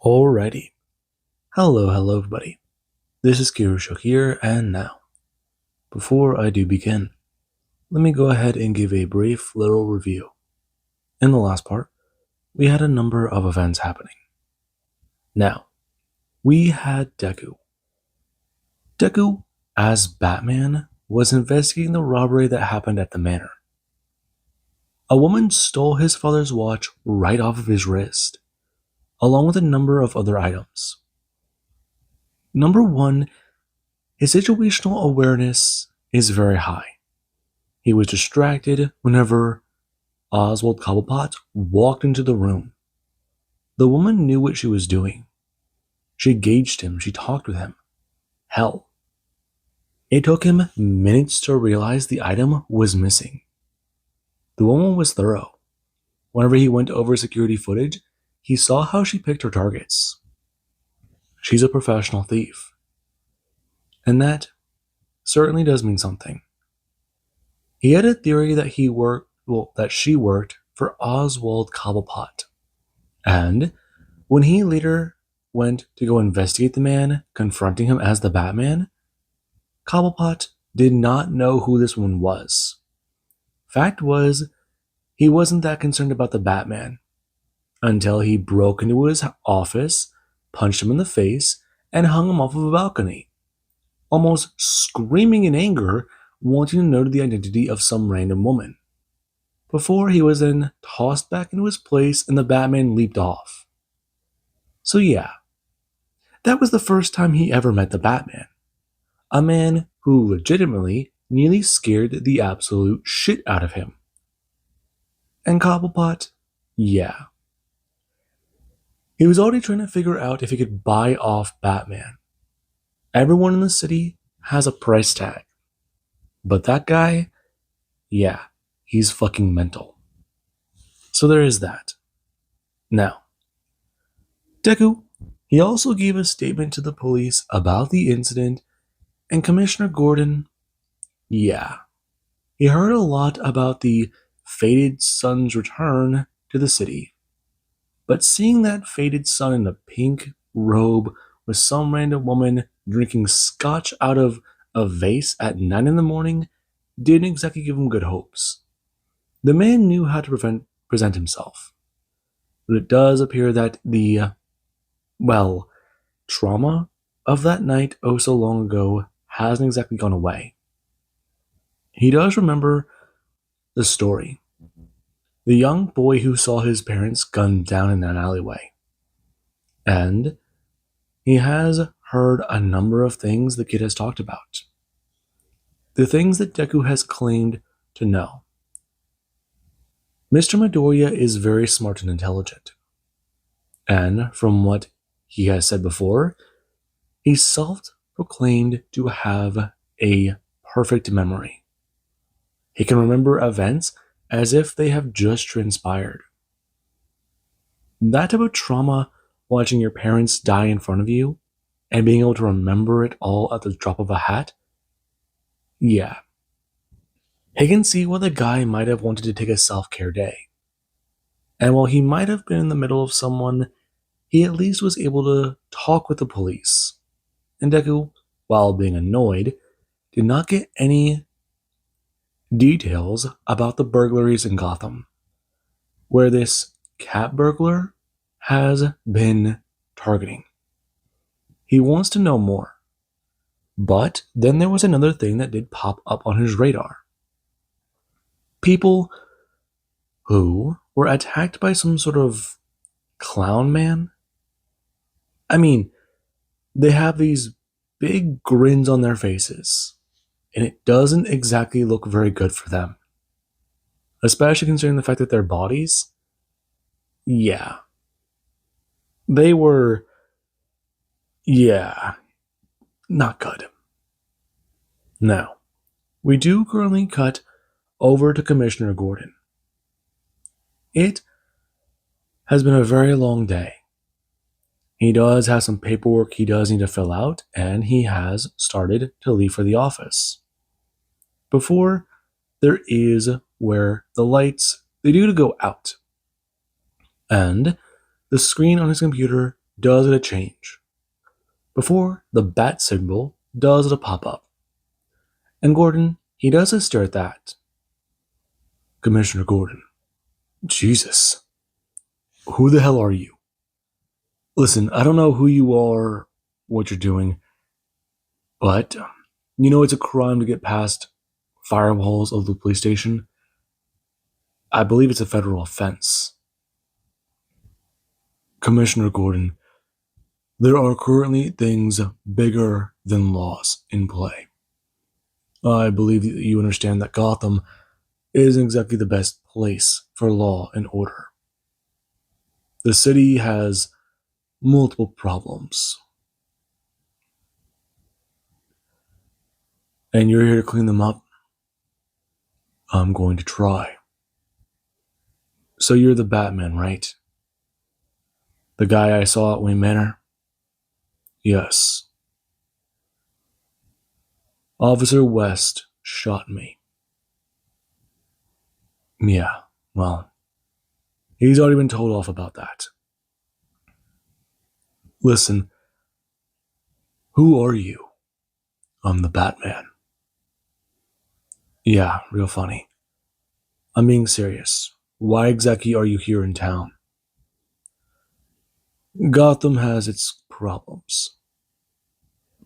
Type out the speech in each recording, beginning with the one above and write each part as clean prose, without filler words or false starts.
Alrighty. Hello everybody. This is Kirusho here, and now, before I do begin, let me go ahead and give a brief little review. In the last part, we had a number of events happening. Now, we had Deku. Deku, as Batman, was investigating the robbery that happened at the manor. A woman stole his father's watch right off of his wrist, along with a number of other items. Number one, his situational awareness is very high. He was distracted whenever Oswald Cobblepot walked into the room. The woman knew what she was doing. She gauged him, she talked with him. Hell, it took him minutes to realize the item was missing. The woman was thorough. Whenever he went over security footage, he saw how she picked her targets. She's a professional thief. And that certainly does mean something. He had a theory that she worked for Oswald Cobblepot. And when he later went to go investigate the man, confronting him as the Batman, Cobblepot did not know who this one was. Fact was, he wasn't that concerned about the Batman until he broke into his office, punched him in the face, and hung him off of a balcony, almost screaming in anger, wanting to know the identity of some random woman. Before he was then tossed back into his place and the Batman leaped off. So yeah, that was the first time he ever met the Batman. A man who legitimately nearly scared the absolute shit out of him. And Cobblepot, yeah. He was already trying to figure out if he could buy off Batman. Everyone in the city has a price tag. But that guy, yeah, he's fucking mental. So there is that. Now, Deku, he also gave a statement to the police about the incident, and Commissioner Gordon, yeah, he heard a lot about the fated son's return to the city. But seeing that fated son in a pink robe with some random woman drinking scotch out of a vase at 9 in the morning didn't exactly give him good hopes. The man knew how to present himself. But it does appear that the, trauma of that night oh so long ago hasn't exactly gone away. He does remember the story. The young boy who saw his parents gunned down in an alleyway. And he has heard a number of things the kid has talked about. The things that Deku has claimed to know. Mr. Midoriya is very smart and intelligent. And from what he has said before, he's self-proclaimed to have a perfect memory. He can remember events as if they have just transpired. That type of trauma, watching your parents die in front of you, and being able to remember it all at the drop of a hat, yeah. He can see why the guy might have wanted to take a self-care day. And while he might have been in the middle of someone, he at least was able to talk with the police. And Deku, while being annoyed, did not get any details about the burglaries in Gotham, where this cat burglar has been targeting. He wants to know more. But then there was another thing that did pop up on his radar. People who were attacked by some sort of clown man. I mean, they have these big grins on their faces, and it doesn't exactly look very good for them. Especially considering the fact that their bodies, yeah. They were, yeah, not good. Now, we do currently cut over to Commissioner Gordon. It has been a very long day. He does have some paperwork he does need to fill out, and he has started to leave for the office. Before, there is where the lights, they do to go out. And the screen on his computer does it change. Before, the bat symbol does it pop up. And Gordon, he doesn't stare at that. Commissioner Gordon, Jesus, who the hell are you? Listen, I don't know who you are, what you're doing, but you know it's a crime to get past firewalls of the police station. I believe it's a federal offense. Commissioner Gordon, there are currently things bigger than laws in play. I believe that you understand that Gotham isn't exactly the best place for law and order. The city has multiple problems, and you're here to clean them up. I'm going to try. So you're the Batman, right? The guy I saw at Wayne Manor? Yes. Officer West shot me. Yeah, well, he's already been told off about that. Listen, who are you? I'm the Batman. Yeah, real funny. I'm being serious. Why exactly are you here in town? Gotham has its problems,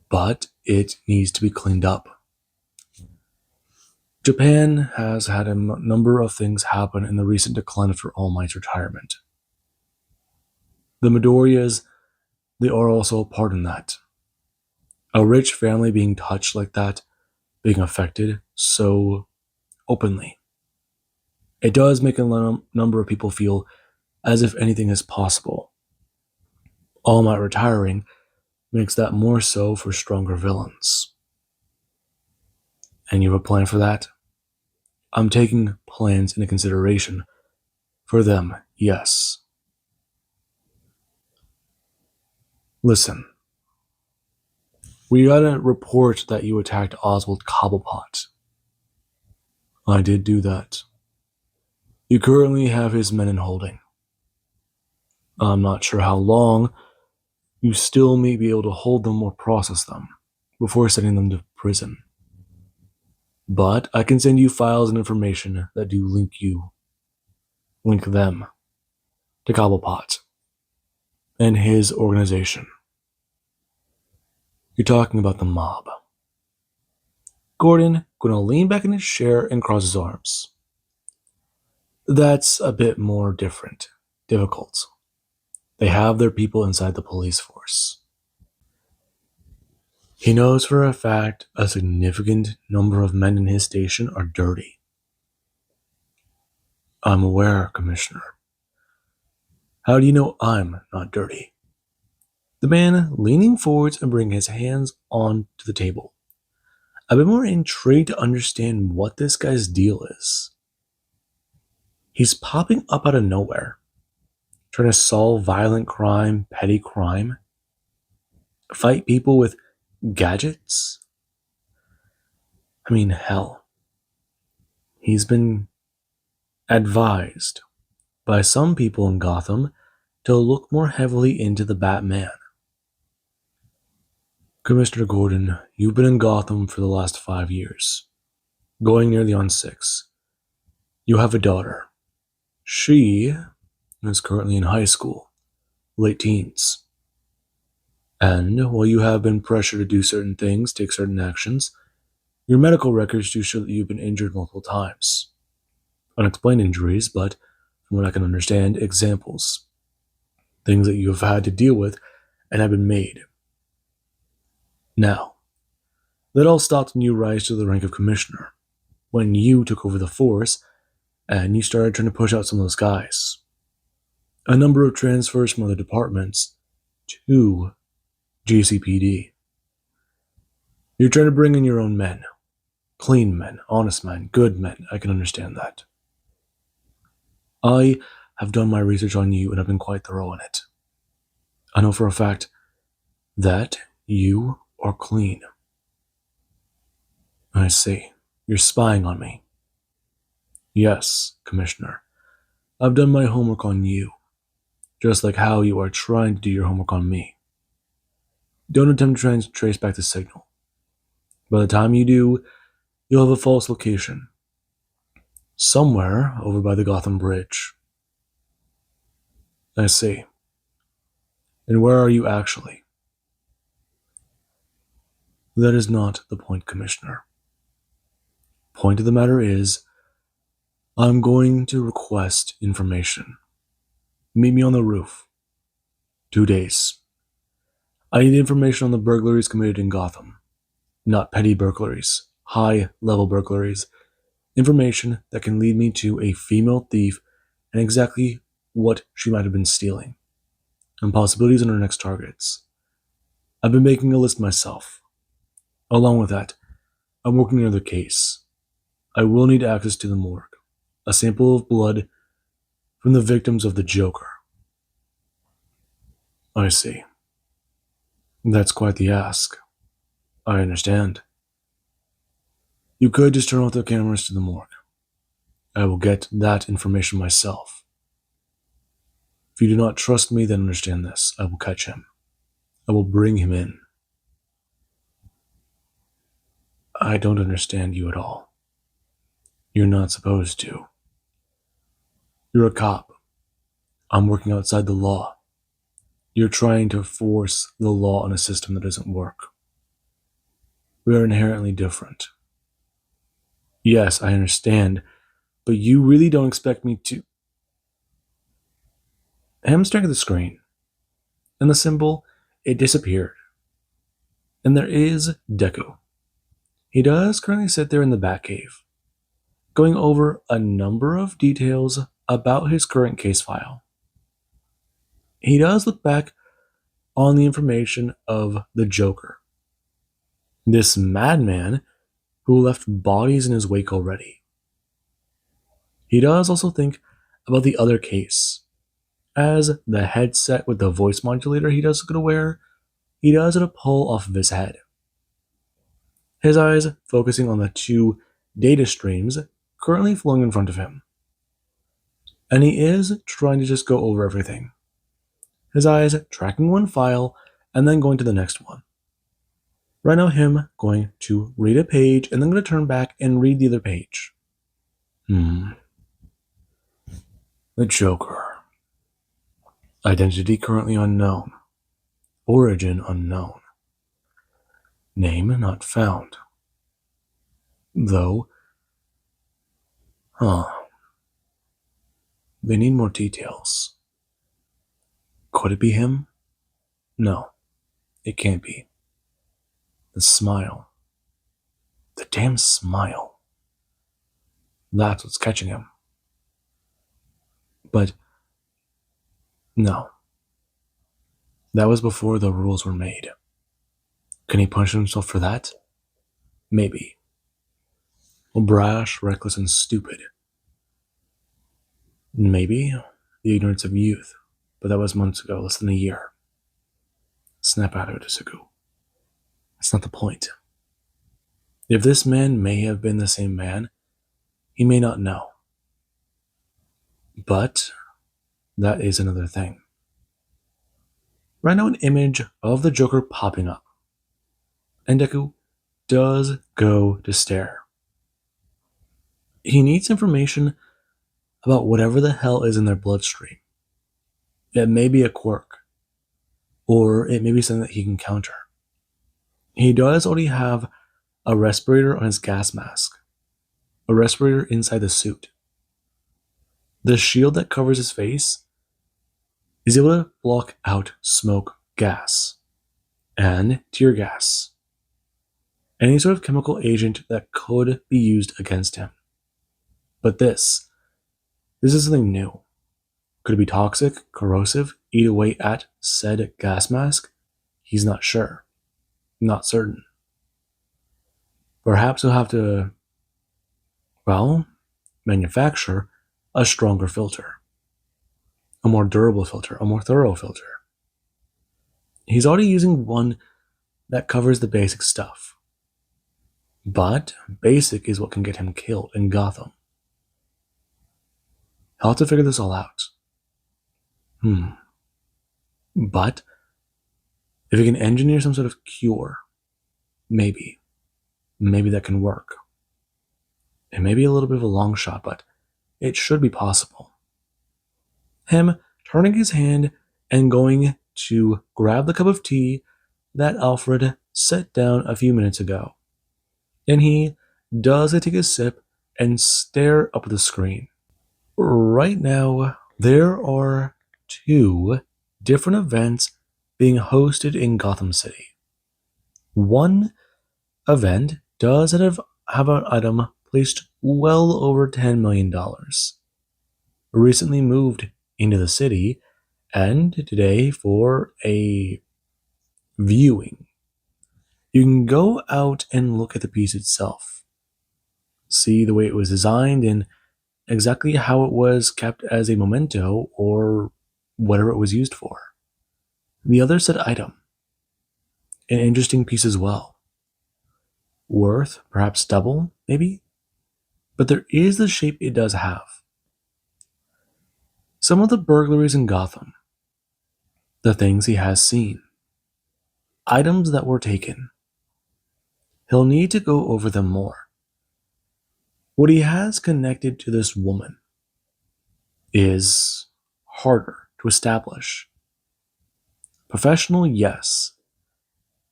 but it needs to be cleaned up. Japan has had a number of things happen in the recent decline after All Might's retirement. The Midoriyas, they are also a part in that. A rich family being touched like that, being affected so openly. It does make a number of people feel as if anything is possible. All Might retiring makes that more so for stronger villains. And you have a plan for that? I'm taking plans into consideration. For them, yes. Listen, we got a report that you attacked Oswald Cobblepot. I did do that. You currently have his men in holding. I'm not sure how long you still may be able to hold them or process them before sending them to prison. But I can send you files and information that do link them to Cobblepot and his organization. You're talking about the mob. Gordon gonna lean back in his chair and cross his arms. That's a bit more difficult. They have their people inside the police force. He knows for a fact a significant number of men in his station are dirty. I'm aware, Commissioner. How do you know I'm not dirty? The man leaning forwards and bringing his hands onto the table. A bit more intrigued to understand what this guy's deal is. He's popping up out of nowhere, trying to solve violent crime, petty crime, fight people with gadgets. I mean, hell. He's been advised by some people in Gotham to look more heavily into the Batman. Commissioner Gordon, you've been in Gotham for the last 5 years, going nearly on 6. You have a daughter. She is currently in high school, late teens. And while you have been pressured to do certain things, take certain actions, your medical records do show that you've been injured multiple times. Unexplained injuries, but from what I can understand, examples. Things that you have had to deal with and have been made. Now, that all stopped when you rise to the rank of commissioner, when you took over the force and you started trying to push out some of those guys. A number of transfers from other departments to GCPD. You're trying to bring in your own men. Clean men, honest men, good men. I can understand that. I have done my research on you and have been quite thorough in it. I know for a fact that you are clean. I see. You're spying on me. Yes, Commissioner. I've done my homework on you. just like how you are trying to do your homework on me. Don't attempt to try and trace back the signal. By the time you do, you'll have a false location. Somewhere over by the Gotham Bridge. I see. And where are you actually? That is not the point, Commissioner. Point of the matter is, I'm going to request information. Meet me on the roof. 2 days. I need information on the burglaries committed in Gotham. Not petty burglaries, high-level burglaries. Information that can lead me to a female thief and exactly what she might have been stealing, and possibilities on her next targets. I've been making a list myself. Along with that, I'm working on another case. I will need access to the morgue, a sample of blood from the victims of the Joker. I see. That's quite the ask. I understand. You could just turn off the cameras to the morgue. I will get that information myself. If you do not trust me, then understand this. I will catch him. I will bring him in. I don't understand you at all. You're not supposed to. You're a cop. I'm working outside the law. You're trying to force the law on a system that doesn't work. We are inherently different. Yes, I understand, but you really don't expect me to. Him staring at the screen, and the symbol, it disappeared. And there is Deku. He does currently sit there in the Batcave, going over a number of details about his current case file. He does look back on the information of the Joker, this madman who left bodies in his wake already. He does also think about the other case, as the headset with the voice modulator he does go to wear, he does it a pull off of his head. His eyes focusing on the two data streams currently flowing in front of him. And he is trying to just go over everything. His eyes tracking one file and then going to the next one. Right now, him going to read a page and then going to turn back and read the other page. The Joker. Identity currently unknown. Origin unknown. Name not found. Though, they need more details. Could it be him? No, it can't be. The smile. The damn smile. That's what's catching him. But, no. That was before the rules were made. Can he punish himself for that? Maybe. Well, brash, reckless, and stupid. Maybe the ignorance of youth, but that was months ago, less than a year. Snap out of it, Deku. That's not the point. If this man may have been the same man, he may not know. But that is another thing. Right now, an image of the Joker popping up. And Deku does go to stare. He needs information about whatever the hell is in their bloodstream. It may be a quirk, or it may be something that he can counter. He does already have a respirator on his gas mask, a respirator inside the suit. The shield that covers his face is able to block out smoke, gas, and tear gas, any sort of chemical agent that could be used against him. But this is something new. Could it be toxic, corrosive, eat away at said gas mask? He's not sure. Not certain. Perhaps he'll have to, manufacture a stronger filter. A more durable filter, a more thorough filter. He's already using one that covers the basic stuff. But basic is what can get him killed in Gotham. He'll have to figure this all out. But if you can engineer some sort of cure, maybe that can work. It may be a little bit of a long shot, but it should be possible. Him turning his hand and going to grab the cup of tea that Alfred set down a few minutes ago. And he does take a sip and stare up at the screen. Right now, there are two different events being hosted in Gotham City. One event does have an item placed well over $10 million. Recently moved into the city, and today for a viewing. You can go out and look at the piece itself, see the way it was designed and exactly how it was kept as a memento or whatever it was used for. The other said item, an interesting piece as well. Worth perhaps double, maybe? But there is the shape it does have. Some of the burglaries in Gotham, the things he has seen, items that were taken. He'll need to go over them more. What he has connected to this woman is harder to establish. Professional, yes.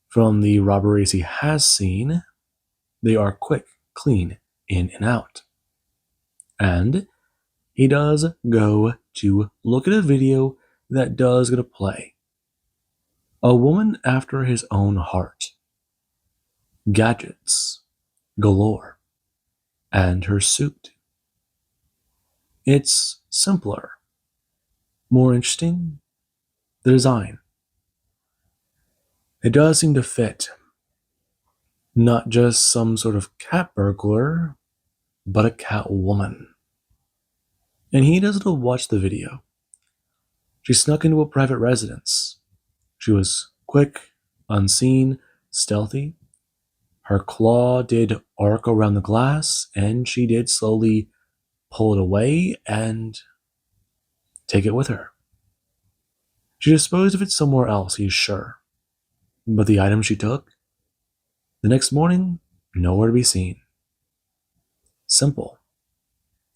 From the robberies he has seen, they are quick, clean, in and out. And he does go to look at a video that does get to play. A woman after his own heart. Gadgets galore. And her suit. It's simpler, more interesting. The design. It does seem to fit. Not just some sort of cat burglar, but a cat woman. And he doesn't watch the video. She snuck into a private residence. She was quick, unseen, stealthy. Her claw did arc around the glass, and she did slowly pull it away and take it with her. She disposed of it somewhere else, he's sure. But the item she took, the next morning, nowhere to be seen. Simple.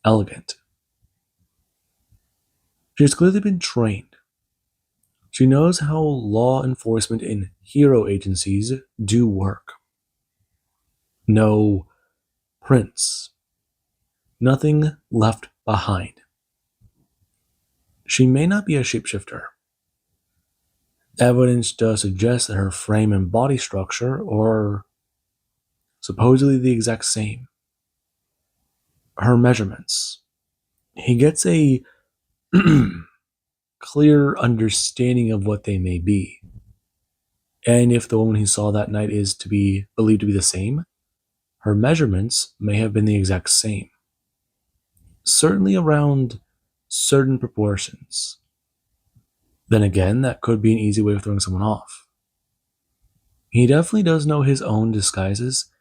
Elegant. She has clearly been trained. She knows how law enforcement and hero agencies do work. No prints. Nothing left behind. She may not be a shapeshifter. Evidence does suggest that her frame and body structure are supposedly the exact same. Her measurements. He gets a clear understanding of what they may be. And if the woman he saw that night is to be believed to be the same, her measurements may have been the exact same. Certainly around certain proportions. Then again, that could be an easy way of throwing someone off. He definitely does know his own disguises.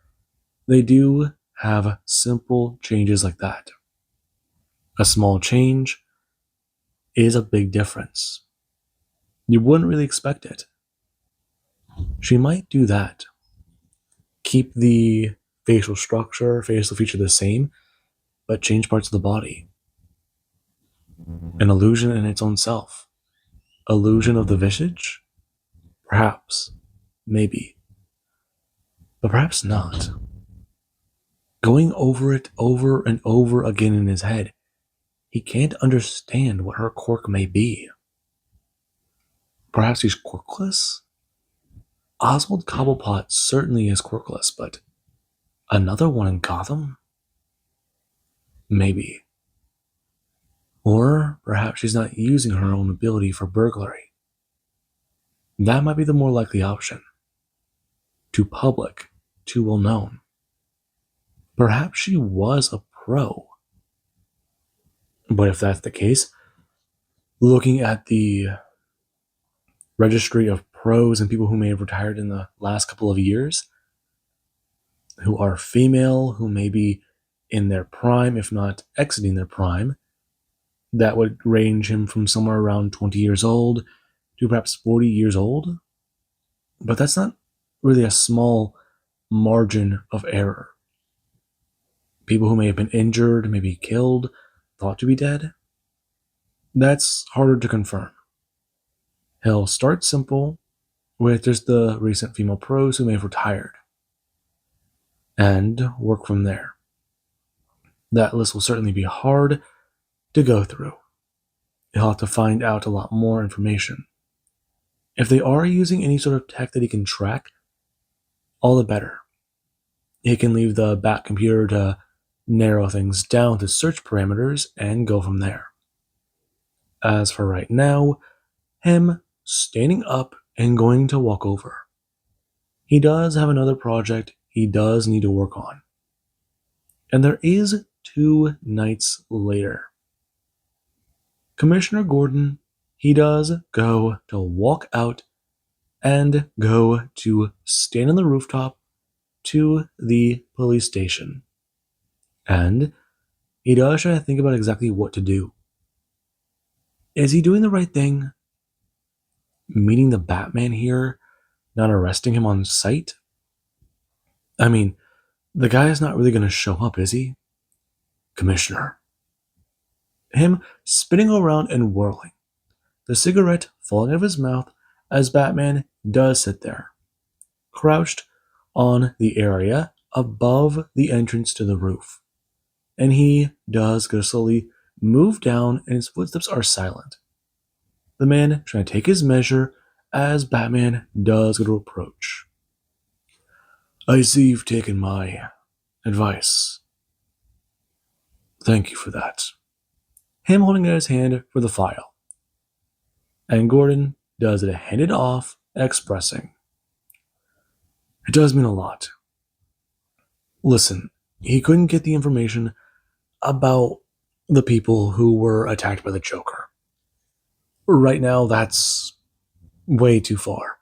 They do have simple changes like that. A small change is a big difference. You wouldn't really expect it. She might do that. Keep the facial structure, facial feature the same, but change parts of the body. An illusion in its own self. Illusion of the visage? Perhaps. Maybe. But perhaps not. Going over it over and over again in his head, he can't understand what her quirk may be. Perhaps he's quirkless? Oswald Cobblepot certainly is quirkless, but another one in Gotham? Maybe. Or perhaps she's not using her own ability for burglary. That might be the more likely option. Too public, too well known. Perhaps she was a pro. But if that's the case, looking at the registry of pros and people who may have retired in the last couple of years, who are female, who may be in their prime, if not exiting their prime, that would range him from somewhere around 20 years old to perhaps 40 years old. But that's not really a small margin of error. People who may have been injured, maybe killed, thought to be dead, that's harder to confirm. He'll start simple with just the recent female pros who may have retired and work from there. That list will certainly be hard to go through. He'll have to find out a lot more information. If they are using any sort of tech that he can track, all the better. He can leave the back computer to narrow things down to search parameters and go from there. As for right now, him standing up and going to walk over. He does have another project he does need to work on. And there is 2 nights later. Commissioner Gordon, he does go to walk out and go to stand on the rooftop to the police station. And he does try to think about exactly what to do. Is he doing the right thing? Meeting the Batman here, not arresting him on sight? I mean, the guy is not really going to show up, is he? Commissioner. Him spinning around and whirling, the cigarette falling out of his mouth as Batman does sit there, crouched on the area above the entrance to the roof. And he does go slowly move down, and his footsteps are silent. The man trying to take his measure as Batman does go to approach. I see you've taken my advice. Thank you for that. Him holding out his hand for the file. And Gordon does it hand it off, expressing. It does mean a lot. Listen, he couldn't get the information about the people who were attacked by the Joker. Right now, that's way too far.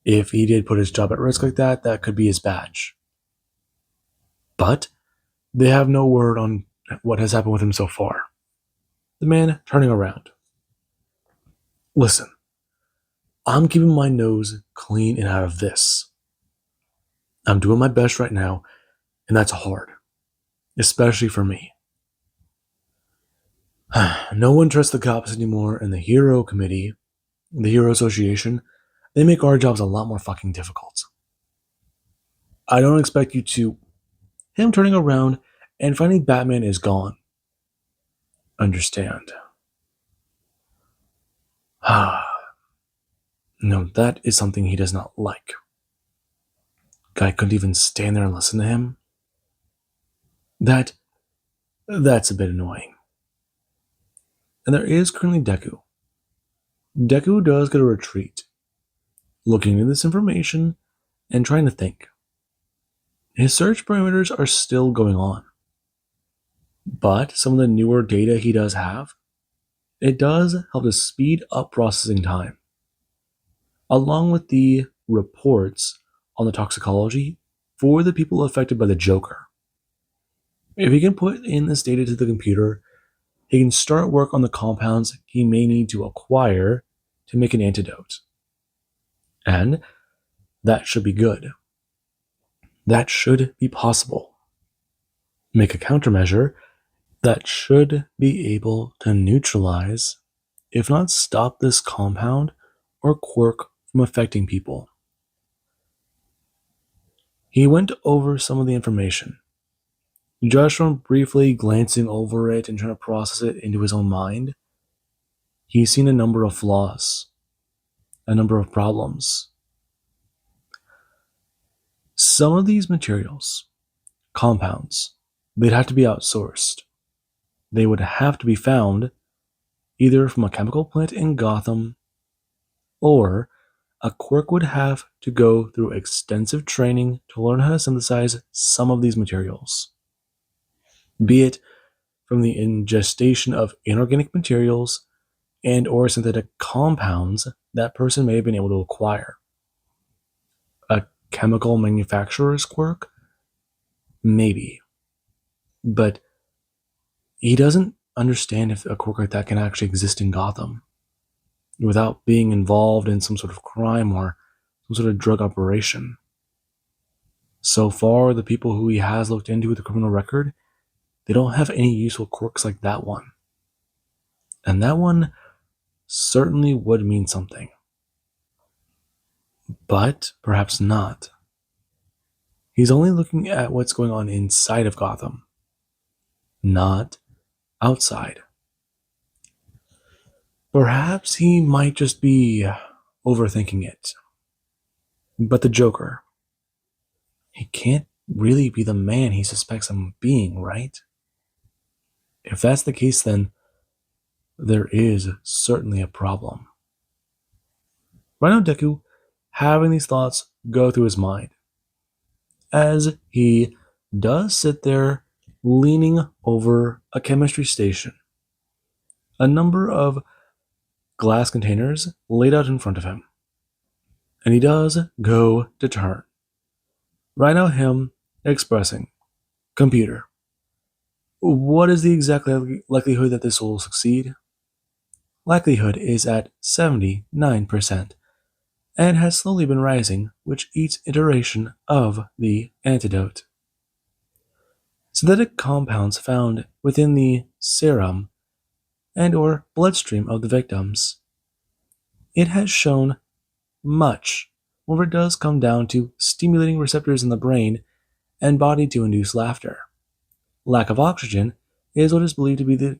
If he did put his job at risk like that, that could be his badge. But they have no word on what has happened with him so far. The man turning around. Listen, I'm keeping my nose clean and out of this. I'm doing my best right now, and that's hard, especially for me. No one trusts the cops anymore, and the Hero Committee, the Hero Association, they make our jobs a lot more fucking difficult. I don't expect you to... Him turning around and finding Batman is gone. Understand. No, that is something he does not like. Guy couldn't even stand there and listen to him. That's a bit annoying. And there is currently Deku. Deku does get a retreat, looking into this information and trying to think. His search parameters are still going on, but some of the newer data he does have, it does help to speed up processing time, along with the reports on the toxicology for the people affected by the Joker. If he can put in this data to the computer, he can start work on the compounds he may need to acquire to make an antidote. And that should be good. That should be possible. Make a countermeasure that should be able to neutralize, if not stop, this compound or quirk from affecting people. He went over some of the information, just from briefly glancing over it and trying to process it into his own mind. He's seen a number of flaws, a number of problems. Some of these materials, compounds, they'd have to be outsourced. They would have to be found either from a chemical plant in Gotham, or a quirk would have to go through extensive training to learn how to synthesize some of these materials, be it from the ingestion of inorganic materials and or synthetic compounds that person may have been able to acquire. A chemical manufacturer's quirk? Maybe. But he doesn't understand if a quirk like that can actually exist in Gotham. without being involved in some sort of crime or some sort of drug operation. So far, the people who he has looked into with a criminal record, they don't have any useful quirks like that one. And that one certainly would mean something. But perhaps not. He's only looking at what's going on inside of Gotham, not outside. Perhaps he might just be overthinking it. But the Joker, he can't really be the man he suspects him of being, right? If that's the case, then there is certainly a problem. Right now, Deku, having these thoughts go through his mind, as he does sit there leaning over a chemistry station. A number of glass containers laid out in front of him. And he does go to turn. Right now, him expressing, "Computer, what is the exact likelihood that this will succeed?" Likelihood is at 79% and has slowly been rising with each iteration of the antidote. Synthetic compounds found within the serum and or bloodstream of the victims. It has shown much whenever it does come down to stimulating receptors in the brain and body to induce laughter. Lack of oxygen is what is believed to be the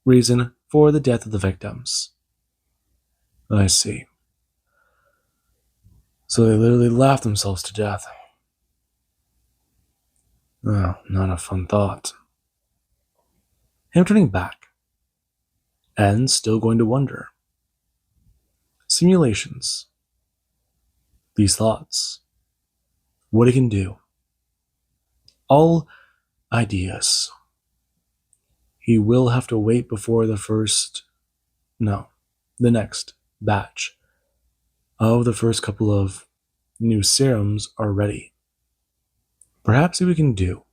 reason for the death of the victims. I see. So they literally laughed themselves to death. Oh, not a fun thought. Him turning back, and still going to wonder. Simulations. These thoughts. What it can do. All ideas. He will have to wait before the next batch of the first couple of new serums are ready. Perhaps what we can do,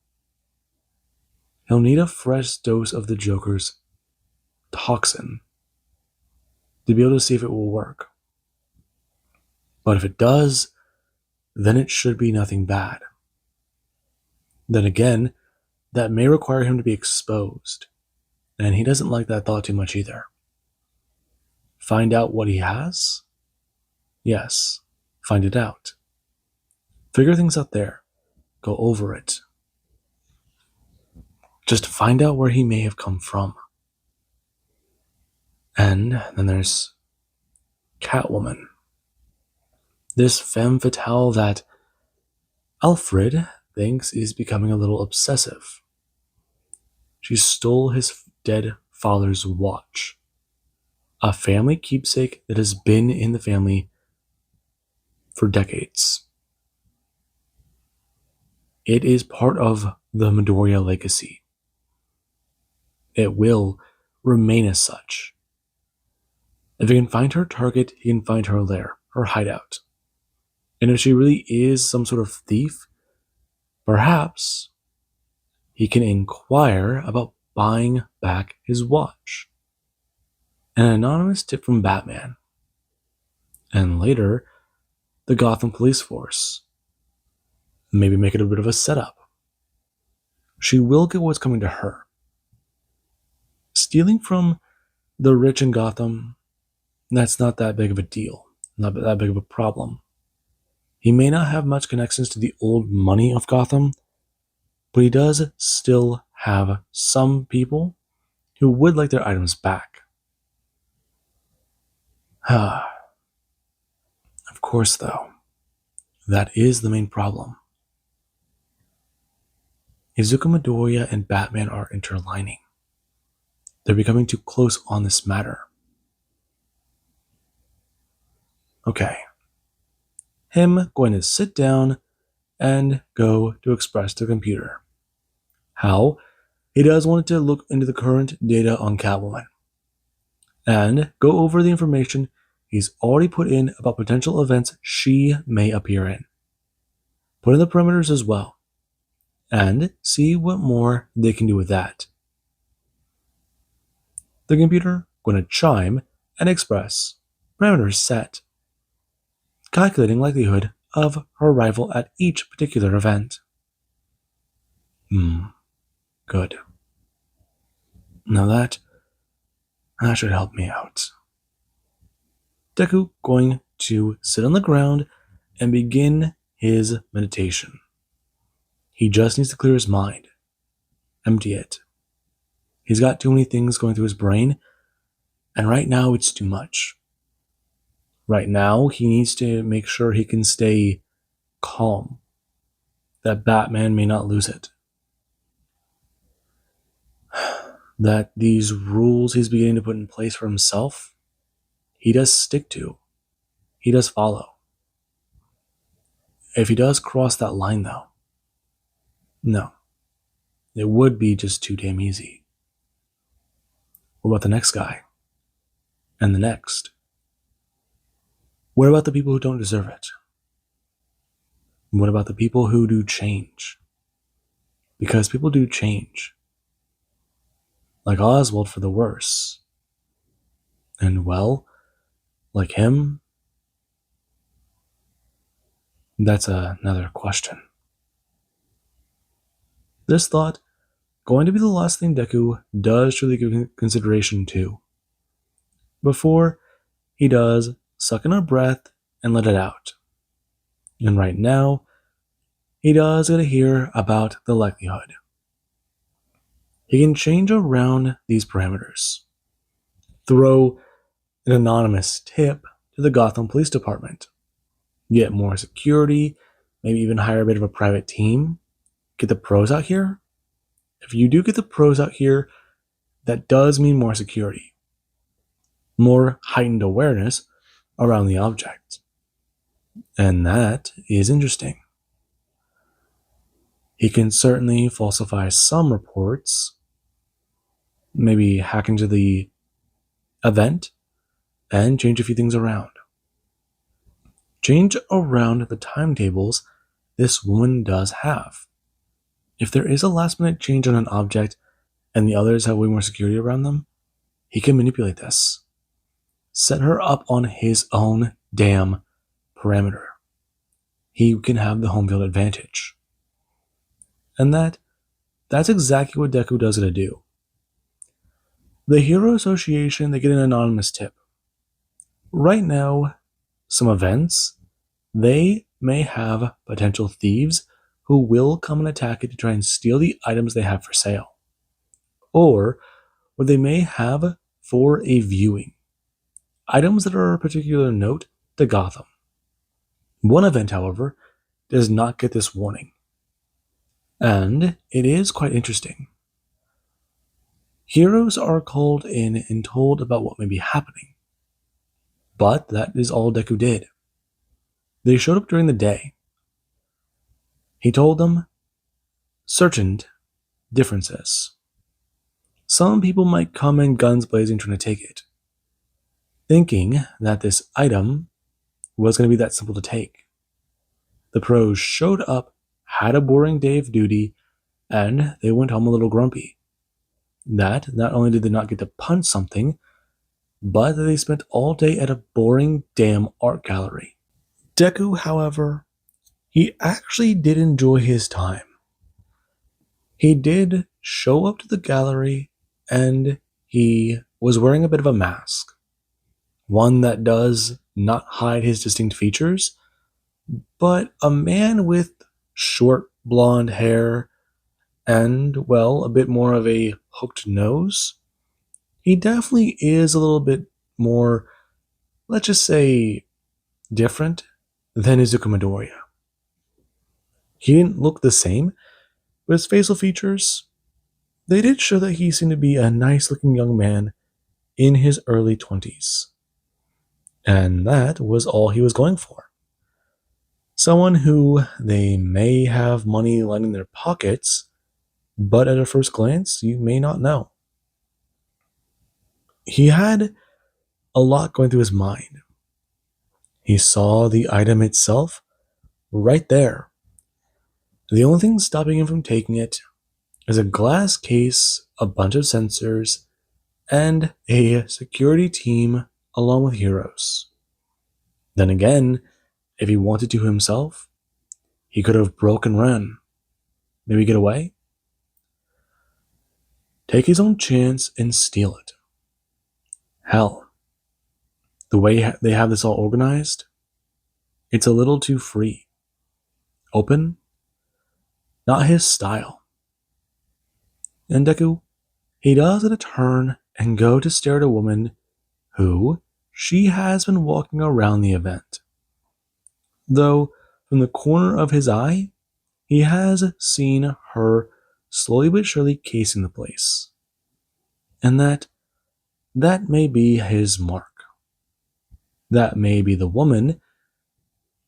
he'll need a fresh dose of the Joker's toxin to be able to see if it will work. But if it does, then it should be nothing bad. Then again, that may require him to be exposed, and he doesn't like that thought too much either. Find out what he has? Yes, find it out. Figure things out there. Go over it. Just find out where he may have come from. And then there's Catwoman. This femme fatale that Alfred thinks is becoming a little obsessive. She stole his dead father's watch. A family keepsake that has been in the family for decades. It is part of the Midoriya legacy. It will remain as such. If he can find her target, he can find her lair, her hideout. And if she really is some sort of thief, perhaps he can inquire about buying back his watch. An anonymous tip from Batman. And later, the Gotham police force. Maybe make it a bit of a setup. She will get what's coming to her. Stealing from the rich in Gotham, that's not that big of a deal, not that big of a problem. He may not have much connections to the old money of Gotham, but he does still have some people who would like their items back. Of course, though, that is the main problem. Izuku Midoriya and Batman are interlining. They're becoming too close on this matter. Okay. Him going to sit down and go to express to the computer how he does want to look into the current data on Catwoman and go over the information he's already put in about potential events she may appear in. Put in the parameters as well and see what more they can do with that. The computer going to chime and express. Parameters set. Calculating likelihood of her arrival at each particular event. Good. Now that should help me out. Deku going to sit on the ground and begin his meditation. He just needs to clear his mind, empty it. He's got too many things going through his brain, and right now it's too much. Right now, he needs to make sure he can stay calm, that Batman may not lose it. That these rules he's beginning to put in place for himself, he does stick to. He does follow. If he does cross that line, though, no. It would be just too damn easy. What about the next guy? And the next? What about the people who don't deserve it? What about the people who do change? Because people do change. Like Oswald for the worse. And well, like him, that's another question. This thought going to be the last thing Deku does truly give consideration to. Before he does suck in a breath and let it out. And right now, he does get to hear about the likelihood. He can change around these parameters. Throw an anonymous tip to the Gotham Police Department. Get more security, maybe even hire a bit of a private team. Get the pros out here. If you do get the pros out here, that does mean more security. More heightened awareness around the object. And that is interesting. He can certainly falsify some reports, maybe hack into the event, and change a few things around. Change around the timetables this woman does have. If there is a last minute change on an object and the others have way more security around them, he can manipulate this. Set her up on his own damn parameter. He can have the home field advantage. And that's exactly what Deku does to do. The Hero Association, they get an anonymous tip. Right now, some events, they may have potential thieves who will come and attack it to try and steal the items they have for sale. Or what they may have for a viewing. Items that are of particular note to Gotham. One event, however, does not get this warning. And it is quite interesting. Heroes are called in and told about what may be happening. But that is all Deku did. They showed up during the day. He told them certain differences. Some people might come in guns blazing trying to take it, thinking that this item was going to be that simple to take. The pros showed up, had a boring day of duty, and they went home a little grumpy. That not only did they not get to punch something, but they spent all day at a boring damn art gallery. Deku, however, he actually did enjoy his time. He did show up to the gallery, and he was wearing a bit of a mask. One that does not hide his distinct features, but a man with short blonde hair and, well, a bit more of a hooked nose. He definitely is a little bit more, let's just say, different than Izuku Midoriya. He didn't look the same, but his facial features, they did show that he seemed to be a nice-looking young man in his early 20s. And that was all he was going for. Someone who they may have money lining their pockets, but at a first glance, you may not know. He had a lot going through his mind. He saw the item itself right there. The only thing stopping him from taking it is a glass case, a bunch of sensors, and a security team along with heroes. Then again, if he wanted to himself, he could have broken Ren. Maybe get away? Take his own chance and steal it. Hell, the way they have this all organized, it's a little too free. Open? Not his style. And Deku, he does get a turn and go to stare at a woman who she has been walking around the event. Though, from the corner of his eye, he has seen her slowly but surely casing the place. And that may be his mark. That may be the woman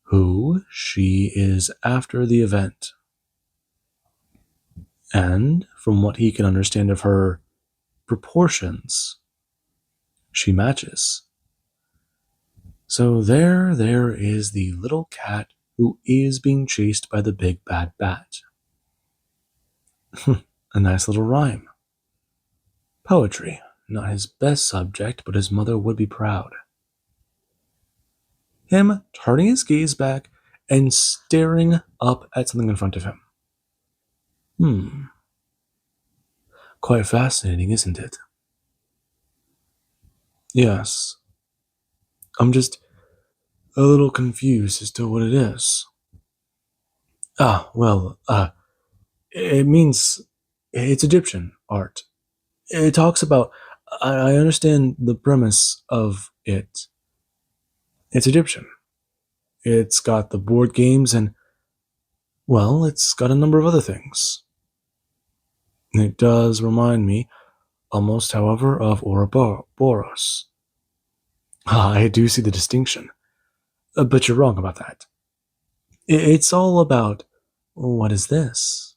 who she is after the event. And from what he can understand of her proportions, she matches. So there is the little cat who is being chased by the big bad bat. A nice little rhyme. Poetry, not his best subject, but his mother would be proud. Him turning his gaze back and staring up at something in front of him. Quite fascinating, isn't it? Yes. I'm just a little confused as to what it is. It means it's Egyptian art. It talks about, I understand the premise of it. It's Egyptian. It's got the board games and, well, it's got a number of other things. It does remind me, almost, however, of Ouroboros. I do see the distinction. But you're wrong about that. It's all about, what is this?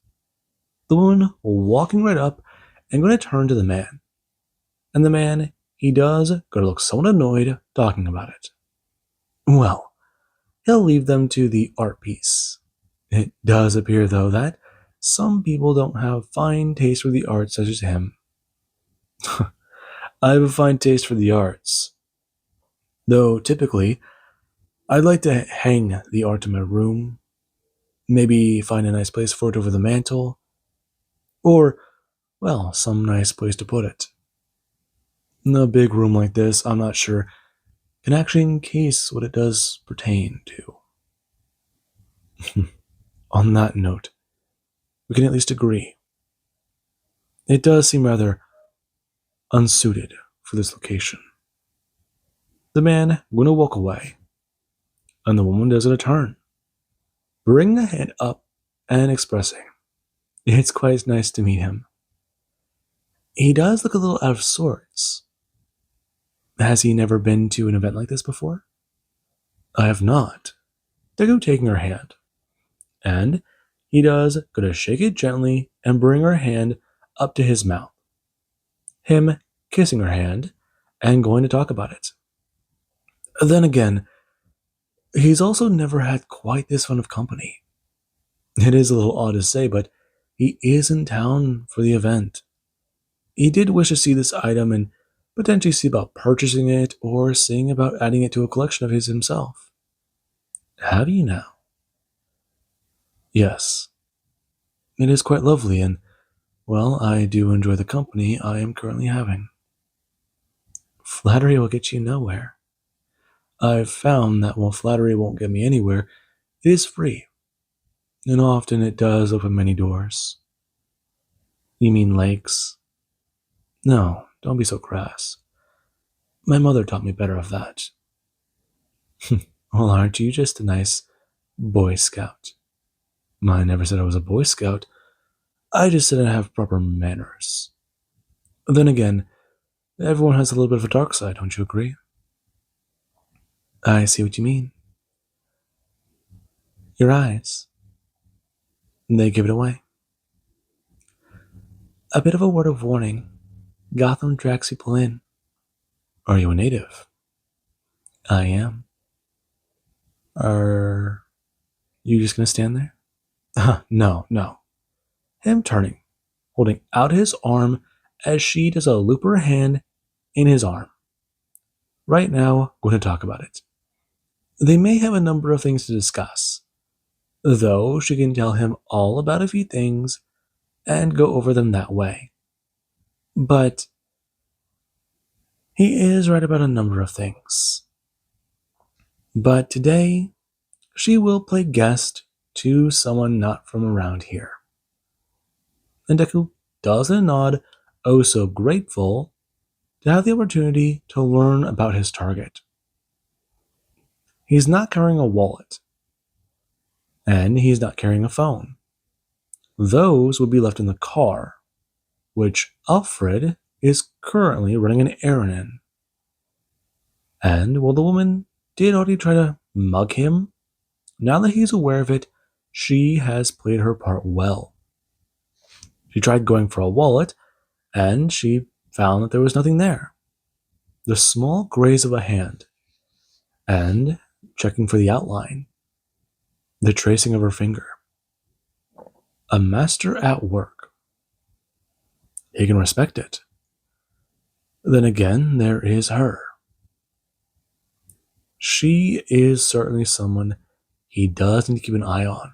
The woman walking right up and going to turn to the man. And the man, he does going to look somewhat annoyed talking about it. Well, he'll leave them to the art piece. It does appear, though, that some people don't have fine taste for the arts such as him. I have a fine taste for the arts. Though, typically, I'd like to hang the art in my room, maybe find a nice place for it over the mantle, or, well, some nice place to put it. In a big room like this, I'm not sure, can actually encase what it does pertain to. On that note, we can at least agree. It does seem rather unsuited for this location. The man going to walk away, and the woman does it a turn, bringing a hand up and expressing, it's quite nice to meet him. He does look a little out of sorts. Has he never been to an event like this before? I have not. Deku taking her hand, and he does go to shake it gently and bring her hand up to his mouth. Him kissing her hand and going to talk about it. Then again, he's also never had quite this fun of company. It is a little odd to say, but he is in town for the event. He did wish to see this item and potentially see about purchasing it or seeing about adding it to a collection of his himself. Have you now? Yes. It is quite lovely, and, well, I do enjoy the company I am currently having. Flattery will get you nowhere. I've found that while flattery won't get me anywhere, it is free, and often it does open many doors. You mean lakes? No, don't be so crass. My mother taught me better of that. Well, aren't you just a nice Boy Scout? I never said I was a Boy Scout. I just said I have proper manners. Then again, everyone has a little bit of a dark side, don't you agree? I see what you mean. Your eyes. They give it away. A bit of a word of warning. Gotham drags people in. Are you a native? I am. Are you just gonna stand there? No. Him turning, holding out his arm as she does a loop her hand in his arm. Right now, we're going to talk about it. They may have a number of things to discuss, though she can tell him all about a few things and go over them that way. But he is right about a number of things. But today, she will play guest to someone not from around here. And Deku does a nod, oh so grateful to have the opportunity to learn about his target. He's not carrying a wallet, and he's not carrying a phone. Those would be left in the car, which Alfred is currently running an errand in. And while the woman did already try to mug him, now that he's aware of it, she has played her part well. She tried going for a wallet, and she found that there was nothing there. The small graze of a hand, and checking for the outline, the tracing of her finger. A master at work. He can respect it. Then again, there is her. She is certainly someone he does need to keep an eye on.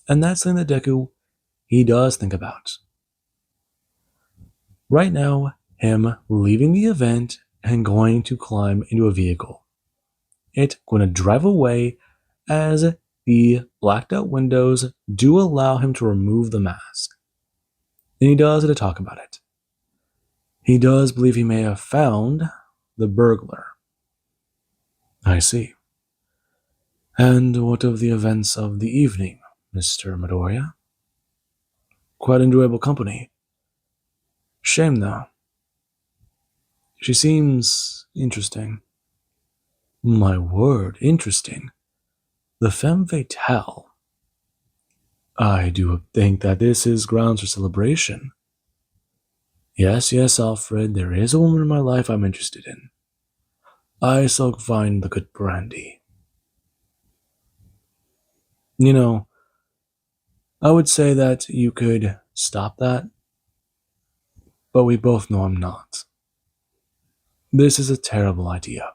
And that's something that Deku, he does think about. Right now, him leaving the event and going to climb into a vehicle. It's going to drive away as the blacked out windows do allow him to remove the mask. And he does it to talk about it. He does believe he may have found the burglar. I see. And what of the events of the evening, Mr. Midoriya? Quite enjoyable company. Shame, though. She seems interesting. My word, interesting. The femme fatale. I do think that this is grounds for celebration. Yes, Alfred, there is a woman in my life I'm interested in. I shall find the good brandy. You know, I would say that you could stop that, but we both know I'm not. This is a terrible idea.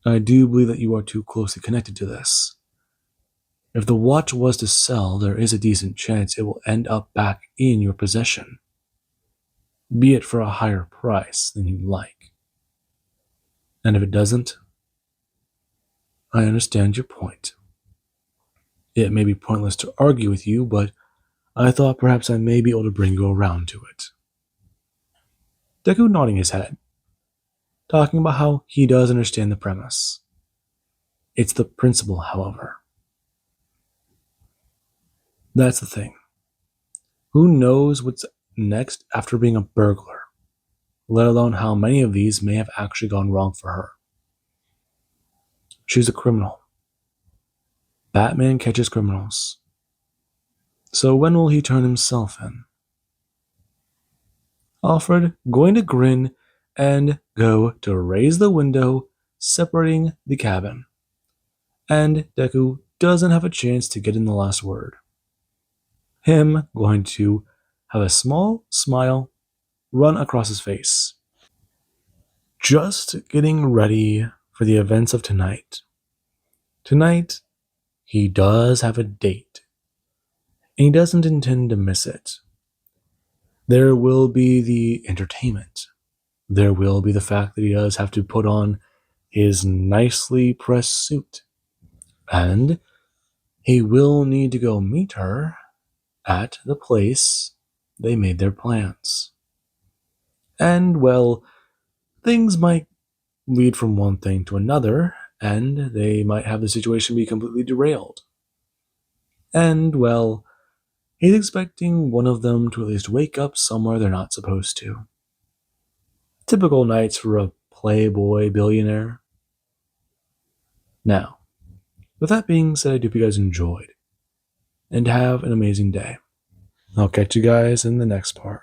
I do believe that you are too closely connected to this. If the watch was to sell, there is a decent chance it will end up back in your possession, be it for a higher price than you'd like. And if it doesn't, I understand your point. It may be pointless to argue with you, but I thought perhaps I may be able to bring you around to it. Deku nodding his head, talking about how he does understand the premise. It's the principle, however. That's the thing. Who knows what's next after being a burglar, let alone how many of these may have actually gone wrong for her. She's a criminal. Batman catches criminals. So when will he turn himself in? Alfred going to grin and go to raise the window separating the cabin. And Deku doesn't have a chance to get in the last word. Him going to have a small smile run across his face. Just getting ready for the events of tonight. Tonight, he does have a date, and he doesn't intend to miss it. There will be the entertainment. There will be the fact that he does have to put on his nicely pressed suit. And he will need to go meet her at the place they made their plans. And, well, things might lead from one thing to another, and they might have the situation be completely derailed. And, well, he's expecting one of them to at least wake up somewhere they're not supposed to. Typical nights for a playboy billionaire. Now, with that being said, I hope you guys enjoyed, and have an amazing day. I'll catch you guys in the next part.